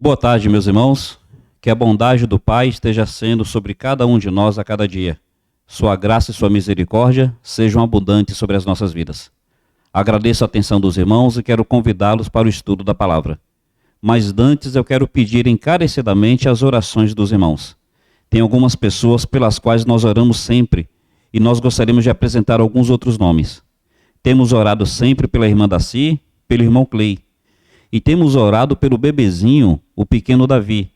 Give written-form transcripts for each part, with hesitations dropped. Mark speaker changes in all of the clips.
Speaker 1: Boa tarde, meus irmãos. Que a bondade do Pai esteja sendo sobre cada um de nós a cada dia. Sua graça e sua misericórdia sejam abundantes sobre as nossas vidas. Agradeço a atenção dos irmãos e quero convidá-los para o estudo da palavra. Mas antes eu quero pedir encarecidamente as orações dos irmãos. Tem algumas pessoas pelas quais nós oramos sempre e nós gostaríamos de apresentar alguns outros nomes. Temos orado sempre pela irmã Daci, pelo irmão Clay. E temos orado pelo bebezinho, o pequeno Davi.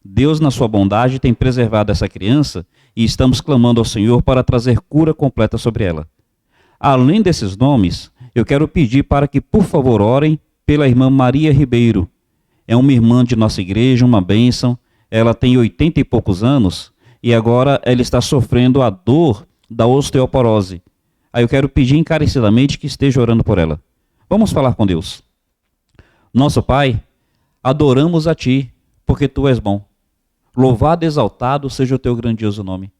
Speaker 1: Deus, na sua bondade, tem preservado essa criança e estamos clamando ao Senhor para trazer cura completa sobre ela. Além desses nomes, eu quero pedir para que, por favor, orem pela irmã Maria Ribeiro. É uma irmã de nossa igreja, uma bênção. Ela tem 80 e poucos anos e agora ela está sofrendo a dor da osteoporose. Aí eu quero pedir encarecidamente que esteja orando por ela. Vamos falar com Deus. Nosso Pai, adoramos a Ti, porque Tu és bom. Louvado e exaltado seja o Teu grandioso nome.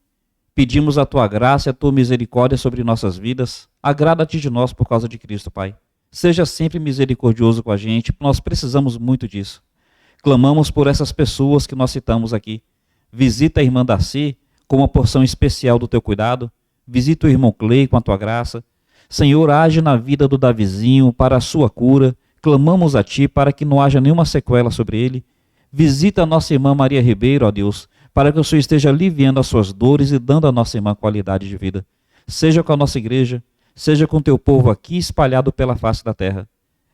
Speaker 1: Pedimos a Tua graça e a Tua misericórdia sobre nossas vidas. Agrada-te de nós por causa de Cristo, Pai. Seja sempre misericordioso com a gente, nós precisamos muito disso. Clamamos por essas pessoas que nós citamos aqui. Visita a irmã Daci com uma porção especial do Teu cuidado. Visita o irmão Clay com a Tua graça. Senhor, age na vida do Davizinho para a sua cura. Clamamos a Ti para que não haja nenhuma sequela sobre ele. Visita a nossa irmã Maria Ribeiro, ó Deus, para que o Senhor esteja aliviando as suas dores e dando à nossa irmã qualidade de vida. Seja com a nossa igreja, seja com o Teu povo aqui espalhado pela face da terra.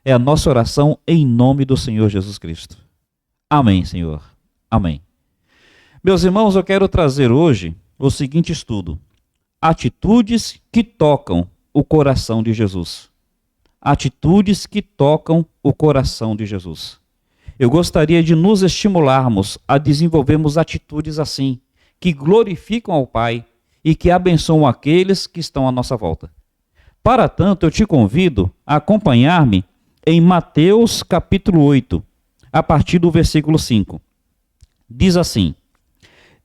Speaker 1: É a nossa oração em nome do Senhor Jesus Cristo. Amém, Senhor. Amém. Meus irmãos, eu quero trazer hoje o seguinte estudo. Atitudes que tocam o coração de Jesus. Atitudes que tocam o coração de Jesus. Eu gostaria de nos estimularmos a desenvolvermos atitudes assim, que glorificam ao Pai e que abençoam aqueles que estão à nossa volta. Para tanto, eu te convido a acompanhar-me em Mateus capítulo 8, a partir do versículo 5. Diz assim: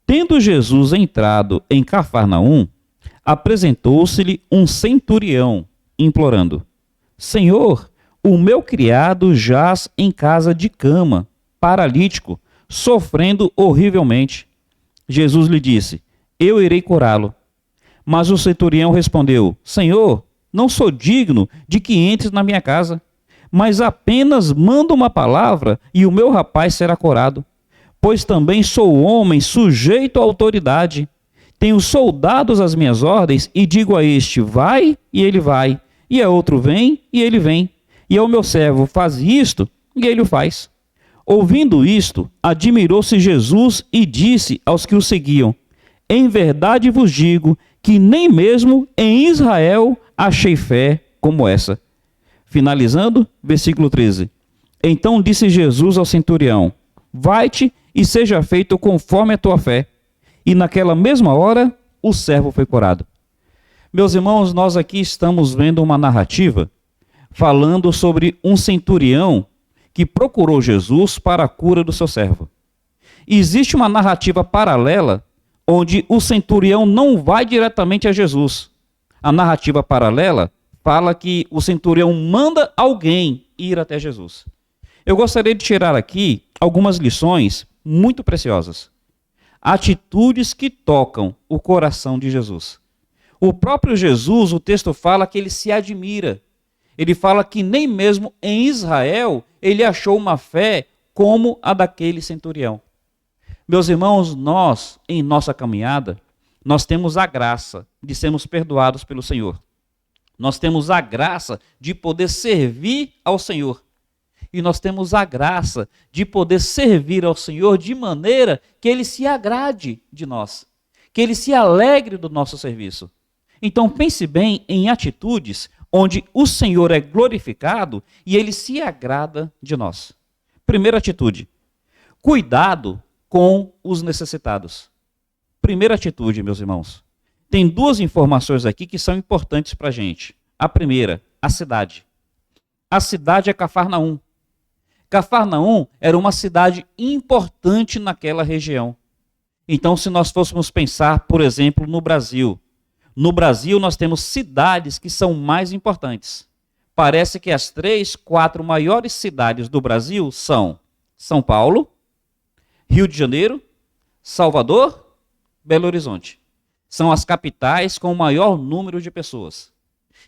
Speaker 1: Tendo Jesus entrado em Cafarnaum, apresentou-se-lhe um centurião, implorando: Senhor, o meu criado jaz em casa de cama, paralítico, sofrendo horrivelmente. Jesus lhe disse: Eu irei curá-lo. Mas o centurião respondeu: Senhor, não sou digno de que entres na minha casa, mas apenas manda uma palavra e o meu rapaz será curado. Pois também sou homem sujeito à autoridade. Tenho soldados às minhas ordens e digo a este: vai, e ele vai. E a outro: vem, e ele vem. E ao meu servo: faz isto, e ele o faz. Ouvindo isto, admirou-se Jesus e disse aos que o seguiam: Em verdade vos digo que nem mesmo em Israel achei fé como essa. Finalizando, versículo 13. Então disse Jesus ao centurião: Vai-te e seja feito conforme a tua fé. E naquela mesma hora, o servo foi curado. Meus irmãos, nós aqui estamos vendo uma narrativa falando sobre um centurião que procurou Jesus para a cura do seu servo. E existe uma narrativa paralela onde o centurião não vai diretamente a Jesus. A narrativa paralela fala que o centurião manda alguém ir até Jesus. Eu gostaria de tirar aqui algumas lições muito preciosas. Atitudes que tocam o coração de Jesus. O próprio Jesus, o texto fala que ele se admira. Ele fala que nem mesmo em Israel ele achou uma fé como a daquele centurião. Meus irmãos, nós, em nossa caminhada, nós temos a graça de sermos perdoados pelo Senhor. Nós temos a graça de poder servir ao Senhor. E nós temos a graça de poder servir ao Senhor de maneira que Ele se agrade de nós, que Ele se alegre do nosso serviço. Então pense bem em atitudes onde o Senhor é glorificado e Ele se agrada de nós. Primeira atitude: cuidado com os necessitados. Primeira atitude, meus irmãos. Tem duas informações aqui que são importantes para a gente. A primeira, a cidade. A cidade é Cafarnaum. Cafarnaum era uma cidade importante naquela região. Então, se nós fôssemos pensar, por exemplo, no Brasil nós temos cidades que são mais importantes. Parece que as 3, 4 maiores cidades do Brasil são São Paulo, Rio de Janeiro, Salvador, Belo Horizonte. São as capitais com o maior número de pessoas.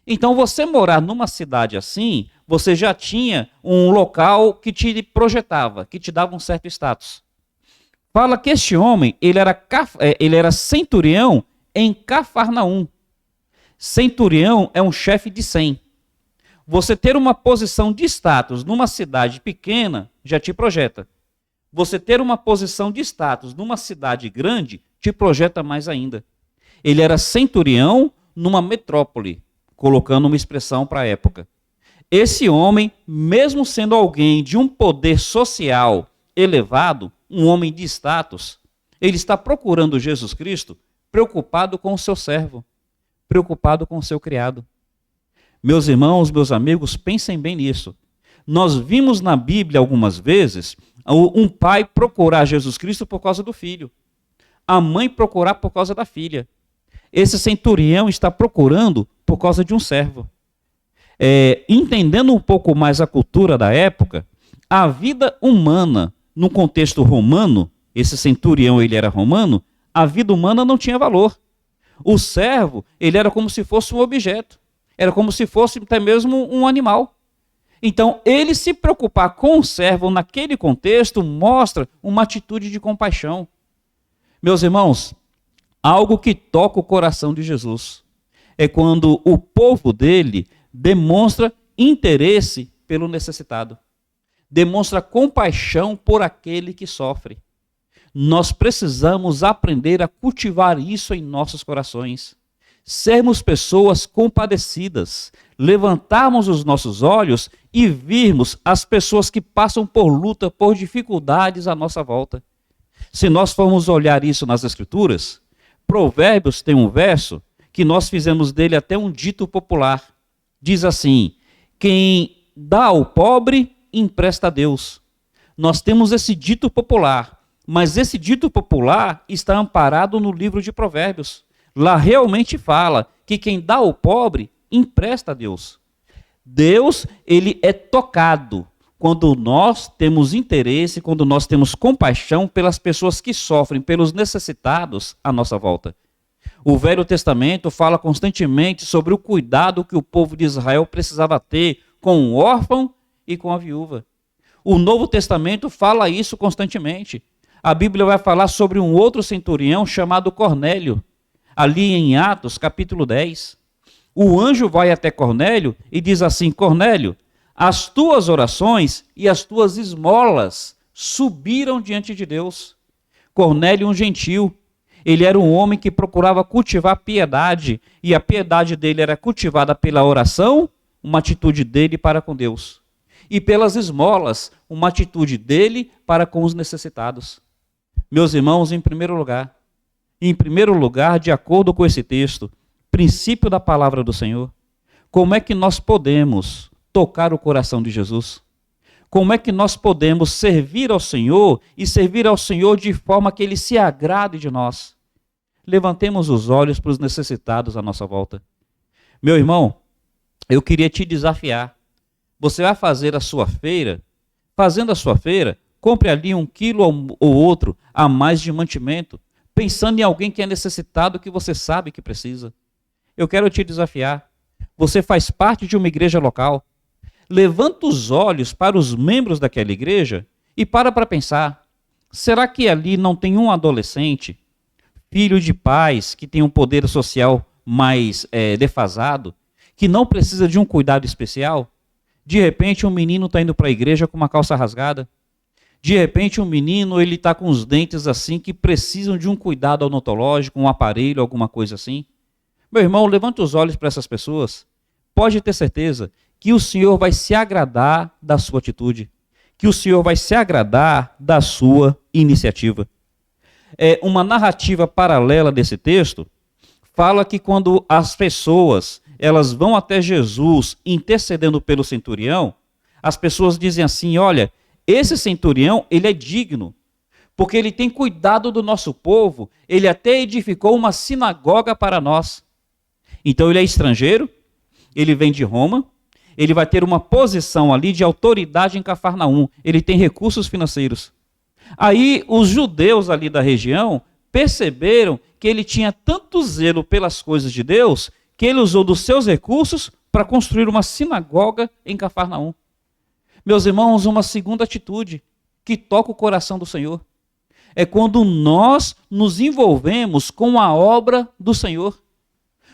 Speaker 1: Então, você morar numa cidade assim, você já tinha um local que te projetava, que te dava um certo status. Fala que este homem, ele era centurião em Cafarnaum. Centurião é um chefe de 100. Você ter uma posição de status numa cidade pequena já te projeta. Você ter uma posição de status numa cidade grande te projeta mais ainda. Ele era centurião numa metrópole, colocando uma expressão para a época. Esse homem, mesmo sendo alguém de um poder social elevado, um homem de status, ele está procurando Jesus Cristo preocupado com o seu servo, preocupado com o seu criado. Meus irmãos, meus amigos, pensem bem nisso. Nós vimos na Bíblia algumas vezes um pai procurar Jesus Cristo por causa do filho, a mãe procurar por causa da filha. Esse centurião está procurando por causa de um servo. Entendendo um pouco mais a cultura da época, a vida humana, no contexto romano, esse centurião ele era romano, a vida humana não tinha valor. O servo, ele era como se fosse um objeto, era como se fosse até mesmo um animal. Então, ele se preocupar com o servo naquele contexto mostra uma atitude de compaixão. Meus irmãos, algo que toca o coração de Jesus é quando o povo dele demonstra interesse pelo necessitado, demonstra compaixão por aquele que sofre. Nós precisamos aprender a cultivar isso em nossos corações. Sermos pessoas compadecidas, levantarmos os nossos olhos e virmos as pessoas que passam por luta, por dificuldades à nossa volta. Se nós formos olhar isso nas Escrituras, Provérbios tem um verso que nós fizemos dele até um dito popular. Diz assim: quem dá ao pobre, empresta a Deus. Nós temos esse dito popular, mas esse dito popular está amparado no livro de Provérbios. Lá realmente fala que quem dá ao pobre, empresta a Deus. Deus, ele é tocado quando nós temos interesse, quando nós temos compaixão pelas pessoas que sofrem, pelos necessitados à nossa volta. O Velho Testamento fala constantemente sobre o cuidado que o povo de Israel precisava ter com o órfão e com a viúva. O Novo Testamento fala isso constantemente. A Bíblia vai falar sobre um outro centurião chamado Cornélio, ali em Atos, capítulo 10. O anjo vai até Cornélio e diz assim: Cornélio, as tuas orações e as tuas esmolas subiram diante de Deus. Cornélio, um gentil, ele era um homem que procurava cultivar piedade, e a piedade dele era cultivada pela oração, uma atitude dele para com Deus, e pelas esmolas, uma atitude dele para com os necessitados. Meus irmãos, em primeiro lugar, de acordo com esse texto, princípio da palavra do Senhor, como é que nós podemos tocar o coração de Jesus? Como é que nós podemos servir ao Senhor e servir ao Senhor de forma que Ele se agrade de nós? Levantemos os olhos para os necessitados à nossa volta. Meu irmão, eu queria te desafiar. Você vai fazer a sua feira, fazendo a sua feira, compre ali 1 quilo ou outro a mais de mantimento, pensando em alguém que é necessitado, que você sabe que precisa. Eu quero te desafiar. Você faz parte de uma igreja local. Levanta os olhos para os membros daquela igreja e para pensar, será que ali não tem um adolescente, filho de pais que tem um poder social mais defasado, que não precisa de um cuidado especial? De repente um menino está indo para a igreja com uma calça rasgada. De repente um menino ele está com os dentes assim que precisam de um cuidado odontológico, um aparelho, alguma coisa assim. Meu irmão, levanta os olhos para essas pessoas. Pode ter certeza que o Senhor vai se agradar da sua atitude, que o Senhor vai se agradar da sua iniciativa. Uma narrativa paralela desse texto fala que quando as pessoas elas vão até Jesus intercedendo pelo centurião, as pessoas dizem assim: olha, esse centurião ele é digno, porque ele tem cuidado do nosso povo, ele até edificou uma sinagoga para nós. Então ele é estrangeiro, ele vem de Roma, ele vai ter uma posição ali de autoridade em Cafarnaum, ele tem recursos financeiros. Aí os judeus ali da região perceberam que ele tinha tanto zelo pelas coisas de Deus que ele usou dos seus recursos para construir uma sinagoga em Cafarnaum. Meus irmãos, uma segunda atitude que toca o coração do Senhor é quando nós nos envolvemos com a obra do Senhor.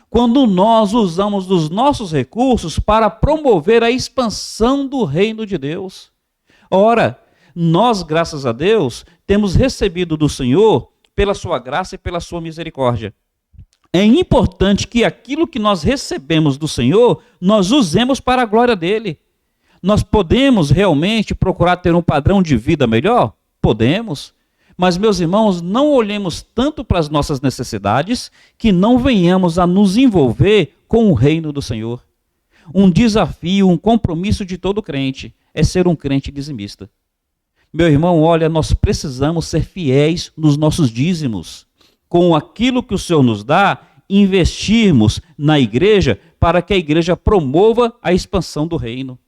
Speaker 1: Quando nós usamos dos nossos recursos para promover a expansão do reino de Deus. Ora, nós, graças a Deus, temos recebido do Senhor pela sua graça e pela sua misericórdia. É importante que aquilo que nós recebemos do Senhor, nós usemos para a glória dele. Nós podemos realmente procurar ter um padrão de vida melhor? Podemos. Mas, meus irmãos, não olhemos tanto para as nossas necessidades que não venhamos a nos envolver com o reino do Senhor. Um desafio, um compromisso de todo crente é ser um crente dizimista. Meu irmão, olha, nós precisamos ser fiéis nos nossos dízimos. Com aquilo que o Senhor nos dá, investirmos na igreja para que a igreja promova a expansão do reino.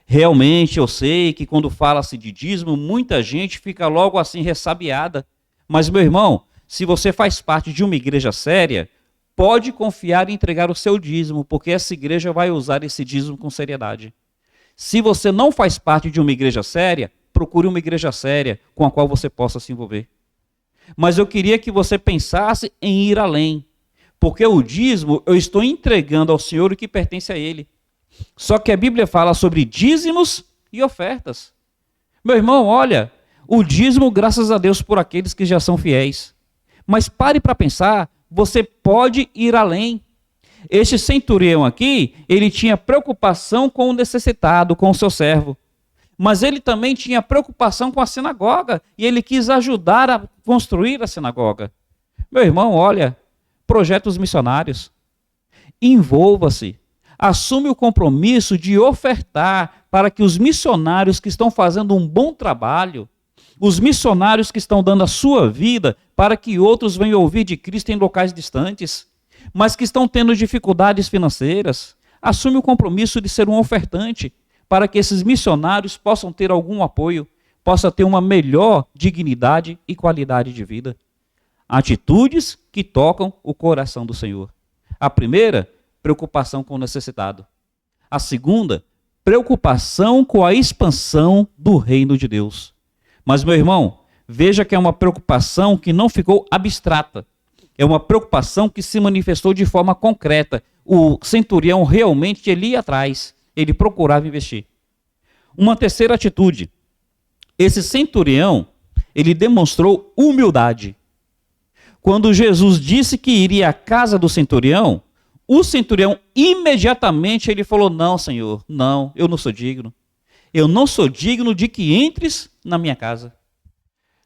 Speaker 1: Realmente eu sei que quando fala-se de dízimo, muita gente fica logo assim ressabiada. Mas, meu irmão, se você faz parte de uma igreja séria, pode confiar e entregar o seu dízimo, porque essa igreja vai usar esse dízimo com seriedade. Se você não faz parte de uma igreja séria, procure uma igreja séria com a qual você possa se envolver. Mas eu queria que você pensasse em ir além, porque o dízimo eu estou entregando ao Senhor o que pertence a Ele. Só que a Bíblia fala sobre dízimos e ofertas. Meu irmão, olha, o dízimo, graças a Deus, por aqueles que já são fiéis. Mas pare para pensar, você pode ir além. Este centurião aqui, ele tinha preocupação com o necessitado, com o seu servo. Mas ele também tinha preocupação com a sinagoga, e ele quis ajudar a construir a sinagoga. Meu irmão, olha, projetos missionários. Envolva-se. Assume o compromisso de ofertar para que os missionários que estão fazendo um bom trabalho, os missionários que estão dando a sua vida para que outros venham ouvir de Cristo em locais distantes, mas que estão tendo dificuldades financeiras, assume o compromisso de ser um ofertante para que esses missionários possam ter algum apoio, possam ter uma melhor dignidade e qualidade de vida. Atitudes que tocam o coração do Senhor. A primeira, preocupação com o necessitado. A segunda, preocupação com a expansão do reino de Deus. Mas, meu irmão, veja que é uma preocupação que não ficou abstrata. É uma preocupação que se manifestou de forma concreta. O centurião realmente ele ia atrás, ele procurava investir. Uma terceira atitude. Esse centurião, ele demonstrou humildade. Quando Jesus disse que iria à casa do centurião, o centurião imediatamente ele falou: não, Senhor, não, eu não sou digno. Eu não sou digno de que entres na minha casa.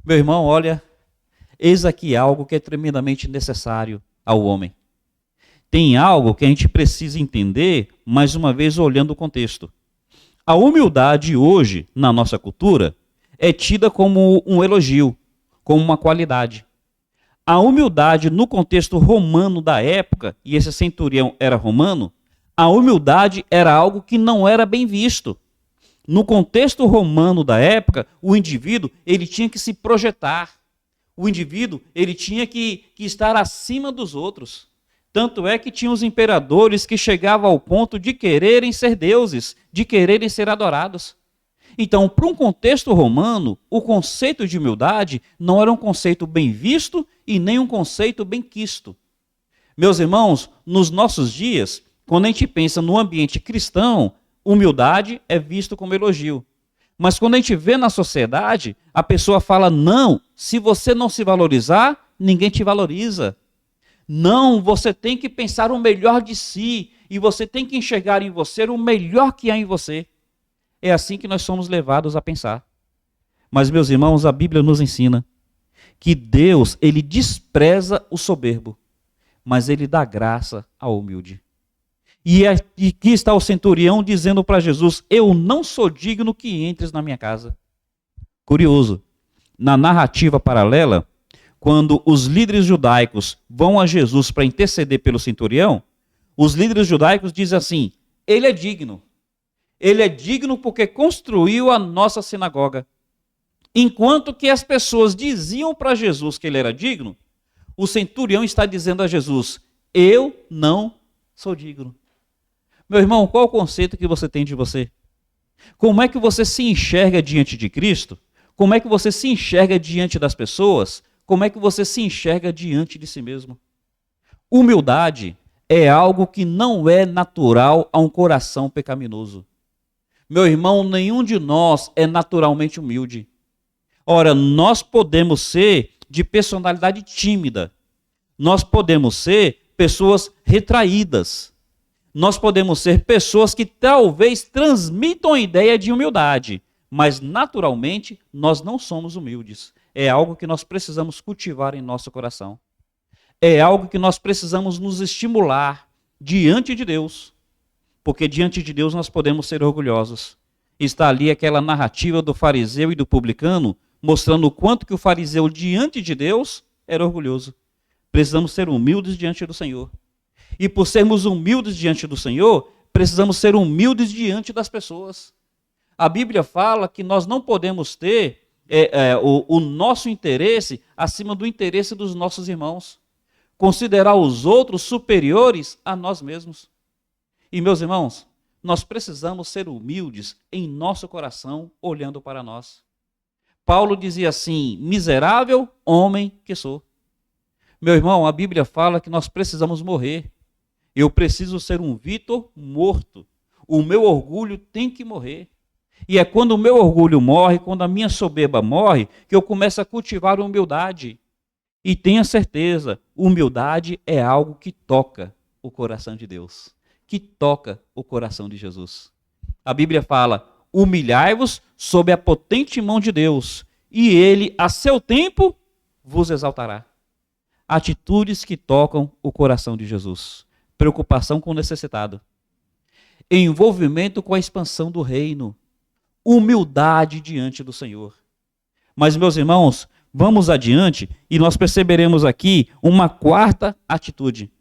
Speaker 1: Meu irmão, olha, eis aqui algo que é tremendamente necessário ao homem. Tem algo que a gente precisa entender, mais uma vez olhando o contexto. A humildade hoje, na nossa cultura, é tida como um elogio, como uma qualidade. A humildade no contexto romano da época, e esse centurião era romano, a humildade era algo que não era bem visto. No contexto romano da época, o indivíduo ele tinha que se projetar. O indivíduo ele tinha que estar acima dos outros. Tanto é que tinha os imperadores que chegavam ao ponto de quererem ser deuses, de quererem ser adorados. Então, para um contexto romano, o conceito de humildade não era um conceito bem visto e nem um conceito bem quisto. Meus irmãos, nos nossos dias, quando a gente pensa no ambiente cristão, humildade é visto como elogio. Mas quando a gente vê na sociedade, a pessoa fala: não, se você não se valorizar, ninguém te valoriza. Não, você tem que pensar o melhor de si e você tem que enxergar em você o melhor que há em você. É assim que nós somos levados a pensar. Mas, meus irmãos, a Bíblia nos ensina que Deus, ele despreza o soberbo, mas ele dá graça ao humilde. E aqui está o centurião dizendo para Jesus: eu não sou digno que entres na minha casa. Curioso, na narrativa paralela, quando os líderes judaicos vão a Jesus para interceder pelo centurião, os líderes judaicos dizem assim: ele é digno. Ele é digno porque construiu a nossa sinagoga. Enquanto que as pessoas diziam para Jesus que ele era digno, o centurião está dizendo a Jesus: eu não sou digno. Meu irmão, qual o conceito que você tem de você? Como é que você se enxerga diante de Cristo? Como é que você se enxerga diante das pessoas? Como é que você se enxerga diante de si mesmo? Humildade é algo que não é natural a um coração pecaminoso. Meu irmão, nenhum de nós é naturalmente humilde. Ora, nós podemos ser de personalidade tímida. Nós podemos ser pessoas retraídas. Nós podemos ser pessoas que talvez transmitam a ideia de humildade, mas naturalmente nós não somos humildes. É algo que nós precisamos cultivar em nosso coração. É algo que nós precisamos nos estimular diante de Deus, porque diante de Deus nós podemos ser orgulhosos. Está ali aquela narrativa do fariseu e do publicano, mostrando o quanto que o fariseu diante de Deus era orgulhoso. Precisamos ser humildes diante do Senhor. E por sermos humildes diante do Senhor, precisamos ser humildes diante das pessoas. A Bíblia fala que nós não podemos ter o nosso interesse acima do interesse dos nossos irmãos. Considerar os outros superiores a nós mesmos. E, meus irmãos, nós precisamos ser humildes em nosso coração, olhando para nós. Paulo dizia assim: miserável homem que sou. Meu irmão, a Bíblia fala que nós precisamos morrer. Eu preciso ser um Vitor morto. O meu orgulho tem que morrer. E é quando o meu orgulho morre, quando a minha soberba morre, que eu começo a cultivar humildade. E tenha certeza, humildade é algo que toca o coração de Deus, que toca o coração de Jesus. A Bíblia fala: humilhai-vos sob a potente mão de Deus, e ele, a seu tempo, vos exaltará. Atitudes que tocam o coração de Jesus. Preocupação com o necessitado. Envolvimento com a expansão do reino. Humildade diante do Senhor. Mas, meus irmãos, vamos adiante e nós perceberemos aqui uma quarta atitude.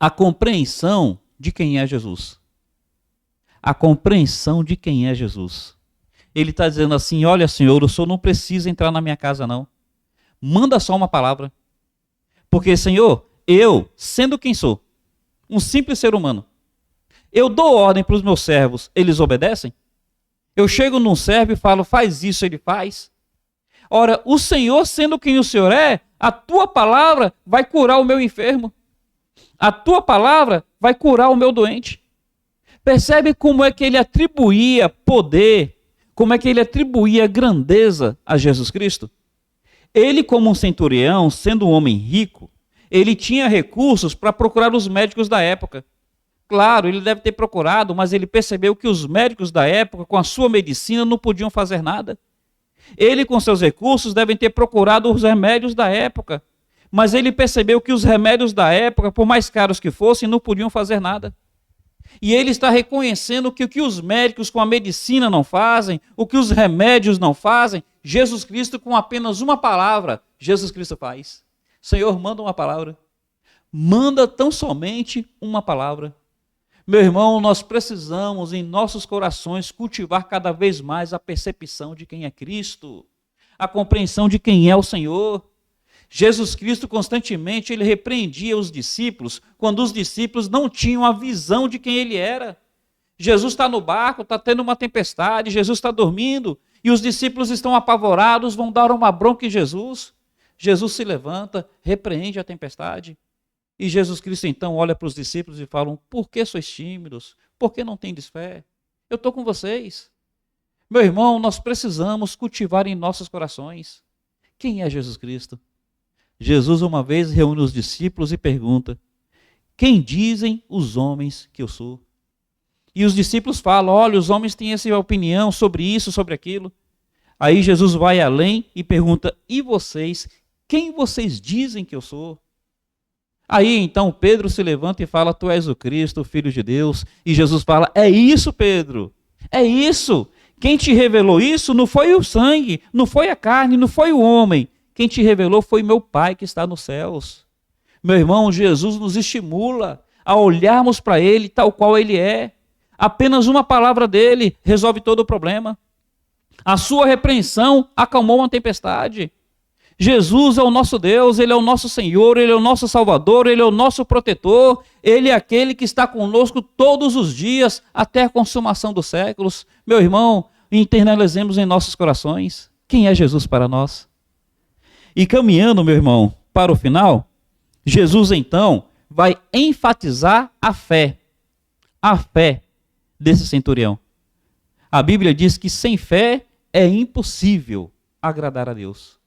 Speaker 1: A compreensão de quem é Jesus. A compreensão de quem é Jesus. Ele está dizendo assim: olha, Senhor, o Senhor não precisa entrar na minha casa, não. Manda só uma palavra. Porque, Senhor, eu, sendo quem sou, um simples ser humano, eu dou ordem para os meus servos, eles obedecem? Eu chego num servo e falo: faz isso, ele faz. Ora, o Senhor, sendo quem o Senhor é, a tua palavra vai curar o meu enfermo. A tua palavra vai curar o meu doente. Percebe como é que ele atribuía poder, como é que ele atribuía grandeza a Jesus Cristo? Ele, como um centurião, sendo um homem rico, ele tinha recursos para procurar os médicos da época. Claro, ele deve ter procurado, mas ele percebeu que os médicos da época, com a sua medicina, não podiam fazer nada. Ele, com seus recursos, deve ter procurado os remédios da época, mas ele percebeu que os remédios da época, por mais caros que fossem, não podiam fazer nada. E ele está reconhecendo que o que os médicos com a medicina não fazem, o que os remédios não fazem, Jesus Cristo, com apenas uma palavra, Jesus Cristo faz. Senhor, manda uma palavra. Manda tão somente uma palavra. Meu irmão, nós precisamos em nossos corações cultivar cada vez mais a percepção de quem é Cristo, a compreensão de quem é o Senhor. Jesus Cristo constantemente ele repreendia os discípulos quando os discípulos não tinham a visão de quem ele era. Jesus está no barco, está tendo uma tempestade, Jesus está dormindo e os discípulos estão apavorados, vão dar uma bronca em Jesus. Jesus se levanta, repreende a tempestade. E Jesus Cristo então olha para os discípulos e fala: por que sois tímidos? Por que não tendes fé? Eu estou com vocês. Meu irmão, nós precisamos cultivar em nossos corações quem é Jesus Cristo. Jesus uma vez reúne os discípulos e pergunta: quem dizem os homens que eu sou? E os discípulos falam: olha, os homens têm essa opinião sobre isso, sobre aquilo. Aí Jesus vai além e pergunta: e vocês? Quem vocês dizem que eu sou? Aí então Pedro se levanta e fala: tu és o Cristo, o Filho de Deus. E Jesus fala: é isso, Pedro, é isso. Quem te revelou isso não foi o sangue, não foi a carne, não foi o homem. Quem te revelou foi meu Pai que está nos céus. Meu irmão, Jesus nos estimula a olharmos para Ele tal qual Ele é. Apenas uma palavra dele resolve todo o problema. A sua repreensão acalmou uma tempestade. Jesus é o nosso Deus, Ele é o nosso Senhor, Ele é o nosso Salvador, Ele é o nosso protetor, Ele é aquele que está conosco todos os dias até a consumação dos séculos. Meu irmão, internalizemos em nossos corações quem é Jesus para nós. E caminhando, meu irmão, para o final, Jesus então vai enfatizar a fé desse centurião. A Bíblia diz que sem fé é impossível agradar a Deus.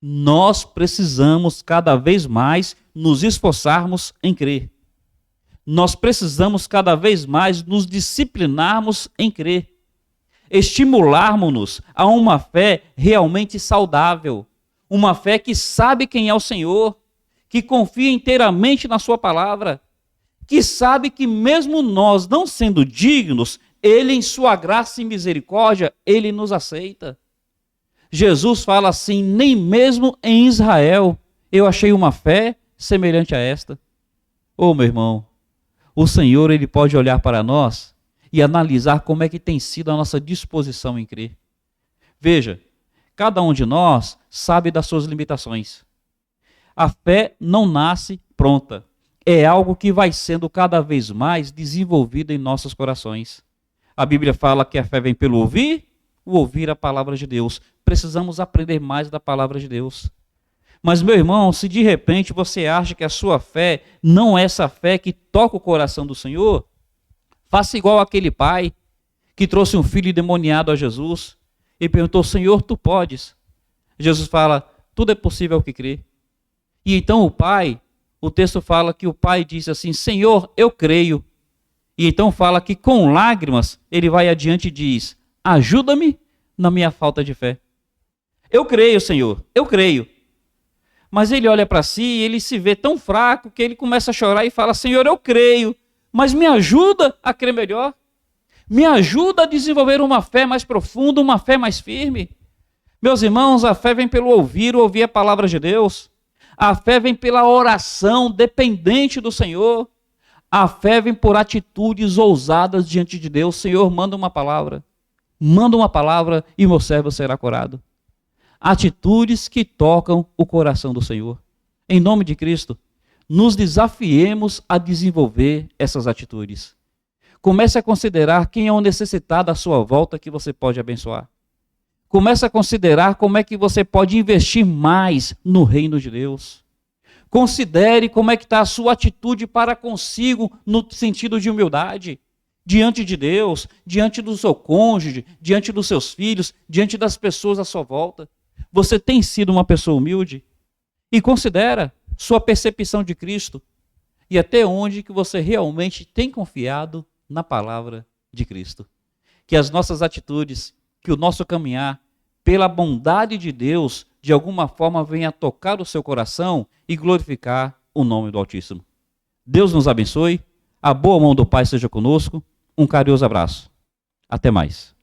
Speaker 1: Nós precisamos cada vez mais nos esforçarmos em crer. Nós precisamos cada vez mais nos disciplinarmos em crer. Estimularmos-nos a uma fé realmente saudável. Uma fé que sabe quem é o Senhor, que confia inteiramente na sua palavra, que sabe que mesmo nós não sendo dignos, Ele em sua graça e misericórdia, Ele nos aceita. Jesus fala assim, nem mesmo em Israel eu achei uma fé semelhante a esta. Ô meu irmão, o Senhor Ele pode olhar para nós e analisar como é que tem sido a nossa disposição em crer. Veja, cada um de nós sabe das suas limitações. A fé não nasce pronta. É algo que vai sendo cada vez mais desenvolvido em nossos corações. A Bíblia fala que a fé vem pelo ouvir, o ouvir a palavra de Deus. Precisamos aprender mais da palavra de Deus. Mas, meu irmão, se de repente você acha que a sua fé não é essa fé que toca o coração do Senhor, faça igual aquele pai que trouxe um filho endemoniado a Jesus e perguntou, Senhor, tu podes? Jesus fala, tudo é possível ao que crê. E então o texto fala que o pai diz assim, Senhor, eu creio. E então fala que com lágrimas ele vai adiante e diz, ajuda-me na minha falta de fé. Eu creio, Senhor, eu creio. Mas ele olha para si e ele se vê tão fraco que ele começa a chorar e fala, Senhor, eu creio, mas me ajuda a crer melhor. Me ajuda a desenvolver uma fé mais profunda, uma fé mais firme. Meus irmãos, a fé vem pelo ouvir a palavra de Deus. A fé vem pela oração dependente do Senhor. A fé vem por atitudes ousadas diante de Deus. Senhor, manda uma palavra e meu servo será curado. Atitudes que tocam o coração do Senhor. Em nome de Cristo, nos desafiemos a desenvolver essas atitudes. Comece a considerar quem é o necessitado à sua volta que você pode abençoar. Comece a considerar como é que você pode investir mais no reino de Deus. Considere como é que está a sua atitude para consigo no sentido de humildade. Diante de Deus, diante do seu cônjuge, diante dos seus filhos, diante das pessoas à sua volta. Você tem sido uma pessoa humilde? E considera sua percepção de Cristo e até onde que você realmente tem confiado na palavra de Cristo. Que as nossas atitudes, que o nosso caminhar, pela bondade de Deus, de alguma forma venha tocar o seu coração e glorificar o nome do Altíssimo. Deus nos abençoe, a boa mão do Pai seja conosco, um carinhoso abraço. Até mais.